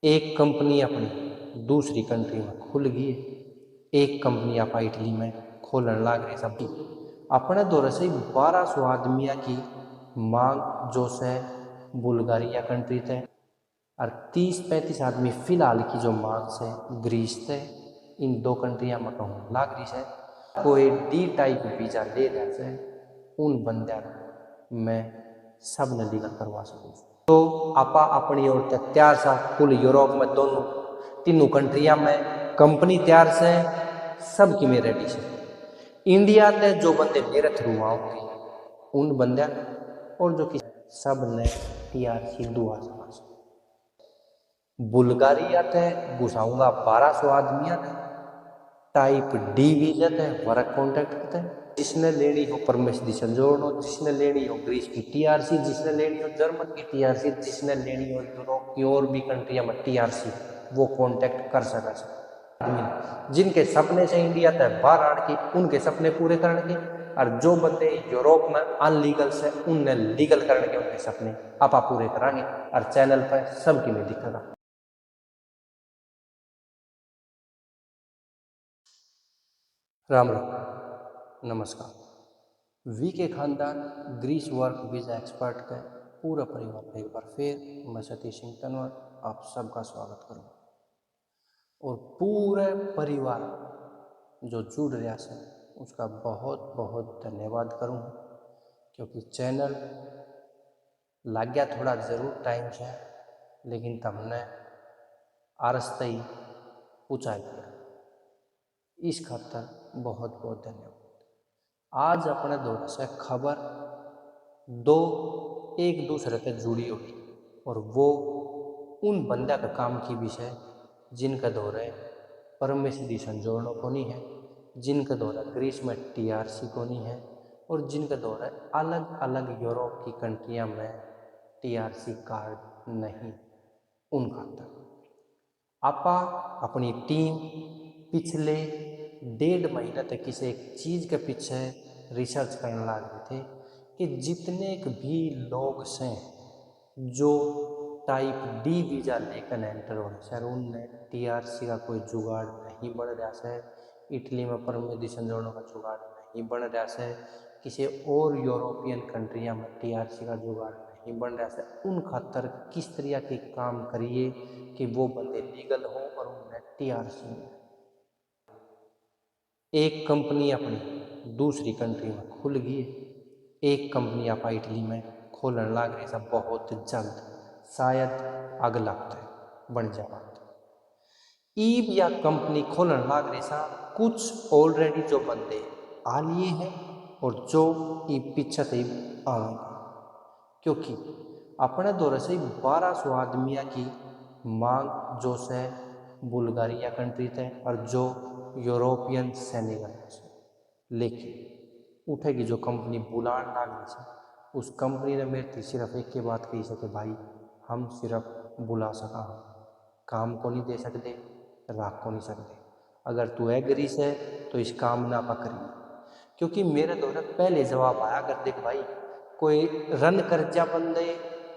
एक कंपनी अपनी दूसरी कंट्री में खुल गई है। एक कंपनी आप इटली में खोलन लाग रही सबकी अपने दौर से 1200 आदमिया की मांग जो से बुल्गारिया कंट्री थे और 30-35 आदमी फिलहाल की जो मांग से ग्रीस थे। इन दो कंट्रिया में कहूँ लाग रही है कोई डी टाइप वीजा ले रहा से उन बंद्या मैं सब ने लीगल करवा सकूँ। तो आपा अपनी ओर तैयार सा कुल यूरोप में दोनों तीनों कंट्रिया में कंपनी तैयार से सब की में रेडी से। इंडिया ने जो बंदे मेरे थ्रू आओगे उन बंदे और जो कि सब ने टीआरसी दुआ सका। बुल्गारिया ते घुसाऊंगा 1200 आदमिया ने टाइप डी वीजा थे वर्क कॉन्ट्रैक्ट थे जिसने लेनी हो परमेश दी संजोड़ो जिसने लेनी हो ग्रीस की टीआरसी जिसने लेनी हो जर्मन की टीआरसी जिसने लेनी हो यूरोप की और भी कंट्रिया में टीआरसी वो कॉन्टैक्ट कर सका जिनके सपने से इंडिया तक बाहर आने के उनके सपने पूरे करने के और जो बंदे यूरोप में अनलीगल से उनने लीगल करने के उनके सपने आप पूरे कराएंगे और चैनल पर सबकी में दिखेगा। राम राम नमस्कार। वी के खानदान ग्रीस वर्क वीजा एक्सपर्ट का पूरा परिवार एक बार फिर मैं सतीश सिंह तनवर आप सबका स्वागत करूँ और पूरे परिवार जो जुड़ रहा है उसका बहुत बहुत धन्यवाद करूँ क्योंकि चैनल लग गया थोड़ा ज़रूर टाइम से लेकिन तुमने आरस्ते ही ऊंचाई किया इस खातर बहुत बहुत धन्यवाद। आज अपने दौर से खबर दो एक दूसरे से जुड़ी हुई और वो उन बंदा का काम की विषय जिनका दौरे परमेश्वरी संजोड़ो को नहीं है जिनका दौरा ग्रीस में टीआरसी को नहीं है और जिनका दौरा अलग अलग यूरोप की कंट्रियां में टीआरसी कार्ड नहीं उन खातर आपा अपनी टीम पिछले 1.5 महीने तक किसी एक चीज़ के पीछे रिसर्च करने लग रहे थे कि जितने भी लोग से जो टाइप डी वीज़ा लेकर एंटर हो सर उनने टीआरसी का कोई जुगाड़ नहीं बन रहा है। इटली में परमिशन संजोड़ों का जुगाड़ नहीं बन रहा है। किसी और यूरोपियन कंट्रिया में टीआरसी का जुगाड़ नहीं बन रहा है। उन खातर किस तरह के काम करिए कि वो बंदे लीगल हो और उन्हें टीआरसी मिले। एक कंपनी अपनी दूसरी कंट्री में खुल गई है। एक कंपनी आप इटली में खोलन लाग रही सब बहुत जल्द शायद अगला हफ्ते बन जाए। ईब या कंपनी खोलन लाग रही सा कुछ ऑलरेडी जो बंदे आ लिए हैं और जो ईब पीछे से आएंगे क्योंकि अपने दौर से 1200 आदमिया की मांग जो से बुल्गारिया कंट्री थे और जो यूरोपियन सेनेगल से लेकिन उठेगी जो कंपनी बुलान डाली से उस कंपनी ने मेरे सिर्फ एक ही बात कही सके भाई हम सिर्फ बुला सका काम को नहीं दे सकते राख को नहीं सकते अगर तू एग्री से तो इस काम ना पकड़ी क्योंकि मेरे दौरे पहले जवाब आया कर देख भाई कोई रन कर जा बंदे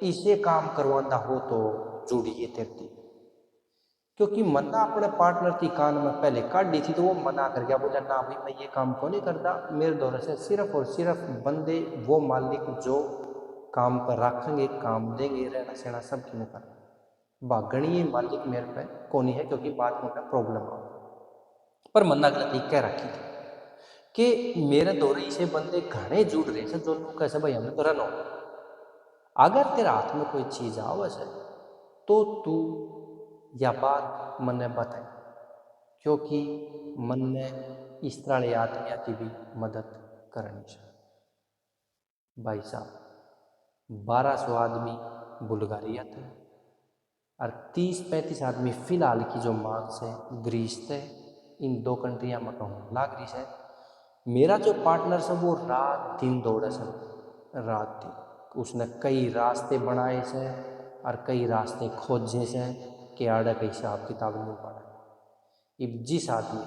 इसे काम करवाना हो तो जुड़िए तेरती क्योंकि मना अपने पार्टनर की कान में पहले काट दी थी तो वो मना कर गया बोला ना भाई मैं ये काम को नहीं करता मेरे दौरे से सिर्फ और सिर्फ बंदे वो मालिक जो काम पर रखेंगे काम देंगे रहना सहना सब की कर बागणी मालिक मेरे पे कोनी है क्योंकि बात में प्रॉब्लम आ पर मन्ना गलती कह रखी थी कि मेरे दौरे से बंदे घने जुड़ रहे थे जो लोग कैसे भाई हमें तो रन हो अगर तेरा हाथ में कोई चीज आवे से तो तू या बात मन्ने बताए क्योंकि मन ने इस तरह आदमिया की भी मदद करनी चाहिए। भाई साहब 1200 आदमी बुल्गारिया थे और 30-35 आदमी फिलहाल की जो मांग से ग्रीस थे। इन दो कंट्रिया में कहूँ लाग रही है मेरा जो पार्टनर से वो रात दिन दौड़े से रात दिन उसने कई रास्ते बनाए से और कई रास्ते खोजे से कि आड़ा का हिसाब किताब नहीं पड़ा। अब जिस आदमी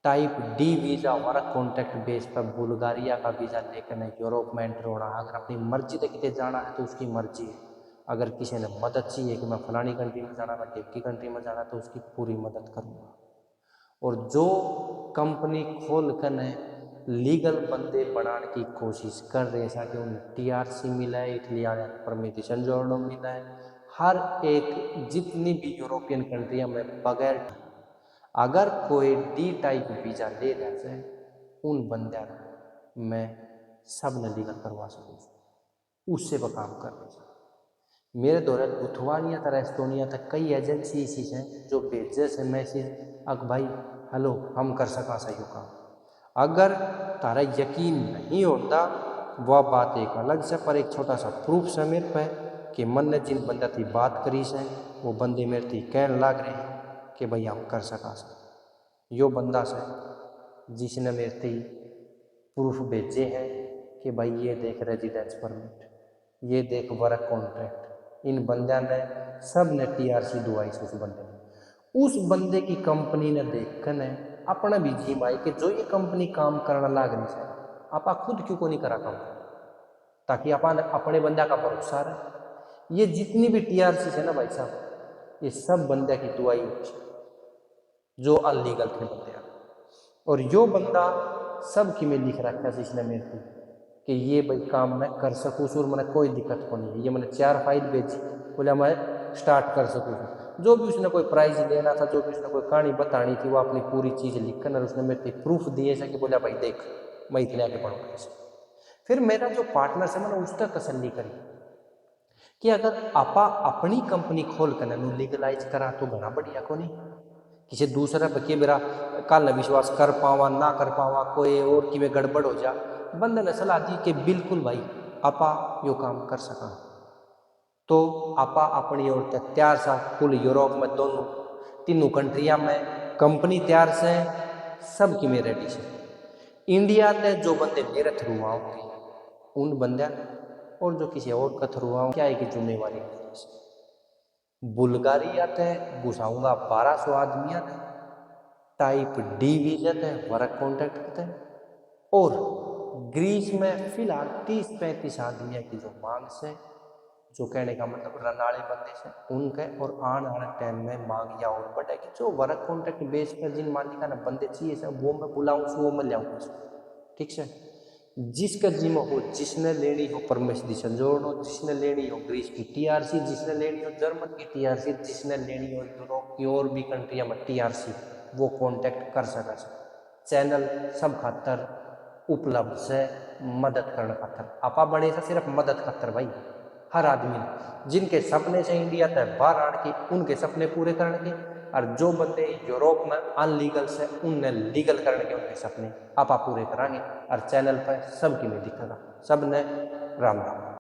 type D visa work contract base पर बुल्गारिया का वीज़ा लेकर नहीं यूरोप में एंटर होना अगर अपनी मर्जी से कितने जाना है तो उसकी मर्जी है अगर किसी ने मदद चाहिए कि मैं फलानी कंट्री में जाना, मैं ढिमकी कंट्री में जाना, तो उसकी पूरी मदद करूँगा। और जो कंपनी खोल कर लीगल बंदे बनाने की कोशिश कर रहे हैं कि उन्हें टीआरसी मिला है, इटली आने परमिशन जोड़ो मिला है, हर एक जितनी भी यूरोपियन कंट्रियां में बगैर अगर कोई डी टाइप वीजा ले रहा है उन बंदा मैं सब ने लीगल करवा सकूँ, उससे वह काम कर रहे हैं। मेरे दौरे लिथुआनिया तक एस्टोनिया तक कई एजेंसी ऐसी हैं जो भेजे से मैसेज अक भाई हेलो हम कर सका सही काम। अगर तारा यकीन नहीं होता वह बात एक अलग से, पर एक छोटा सा प्रूफ से मेरे पे कि मन ने जिन बंदा थी बात करी से वो बंदे मेरे थी कहने लग रहे हैं कि भाई हम कर सका से। यो बंदा से जिसने मेरे थी प्रूफ भेजे हैं कि भाई ये देख रेजिडेंस परमिट, ये देख वर्क कॉन्ट्रैक्ट, इन बंदे ने सब ने टीआरसी दुआई से उस बंदे ने, उस बंदे की कंपनी ने देख कर अपना भी जीम आई कि जो ये कंपनी काम करना लाग रही है आप खुद क्यों को नहीं करा काम, ताकि अपन अपने बंदा का भरोसा रहे। ये जितनी भी टीआरसी है ना भाई साहब, ये सब बंदे की दुआई होती है जो अनलीगल थे बंदे। और यो बंदा सब की में लिख रखा है इसने मेरे को कि ये भाई काम मैं कर सकूँ और मैंने कोई दिक्कत को नहीं है। ये मैंने 4 फाइल भेजी, बोला मैं स्टार्ट कर सकूँ। जो भी उसने कोई प्राइज लेना था, जो भी उसने कोई कहानी बतानी थी, वो अपनी पूरी चीज़ लिख कर उसने मेरे को प्रूफ दिए से कि बोला भाई देख मैं इतने आगे बढ़ूँगा ऐसे। फिर मेरा जो पार्टनर से मैंने उसका तसल्ली करी कि अगर आपा अपनी कंपनी खोल कर लीगलाइज करा तो घना बढ़िया को नहीं, किसी दूसरा बच्चे मेरा कल न विश्वास कर पावा ना कर पावा, कोई और कि में गड़बड़ हो जा। बंदे ने सलाह दी कि बिल्कुल भाई आपा यो काम कर सका। तो आपा अपनी ओर तैयार सा फुल यूरोप में दोनों तीनों कंट्रिया में कंपनी तैयार से सब की में रेडी से। इंडिया ने जो बंदे मेरे थ्रू आओगे उन बंदे और जो किसी और का थ्रू आओ क्या है कि जिम्मेवारी मेरी से। बुल्गारिया ते घुसाऊंगा 1200 आदमिया ने, टाइप डी वीजा थे वर्क कॉन्ट्रैक्ट थे, और ग्रीस में फिलहाल 30-35 आदमियों की जो मांग से, जो कहने का मतलब रनाले बंदे से उनके, और आने वाले टाइम में मांग या और बढ़ेगी। जो वर्क कॉन्ट्रैक्ट बेस पर जिन मालिका ने बंदे चाहिए से वो मैं बुलाऊँ वो मैं लाऊँ, ठीक से। जिसका जिम्मा हो, जिसने लेनी हो परमिशन जोड़ो, जिसने लेनी हो ग्रीस की टीआरसी, जिसने लेनी हो जर्मन की टीआरसी, जिसने लेनी हो यूरोप की और भी कंट्रिया में टीआरसी, वो कॉन्टेक्ट कर सका। चैनल सब खातर उपलब्ध से मदद करने खातर, आपा बड़े से सिर्फ मदद खातर भाई। हर आदमी जिनके सपने से इंडिया तक बाहर आने के उनके सपने पूरे करने के, और जो बंदे यूरोप में अनलीगल से उनने लीगल करने के उनके सपने आपा पूरे कराएंगे। और चैनल पर सबकी में दिखेगा। सब ने राम राम।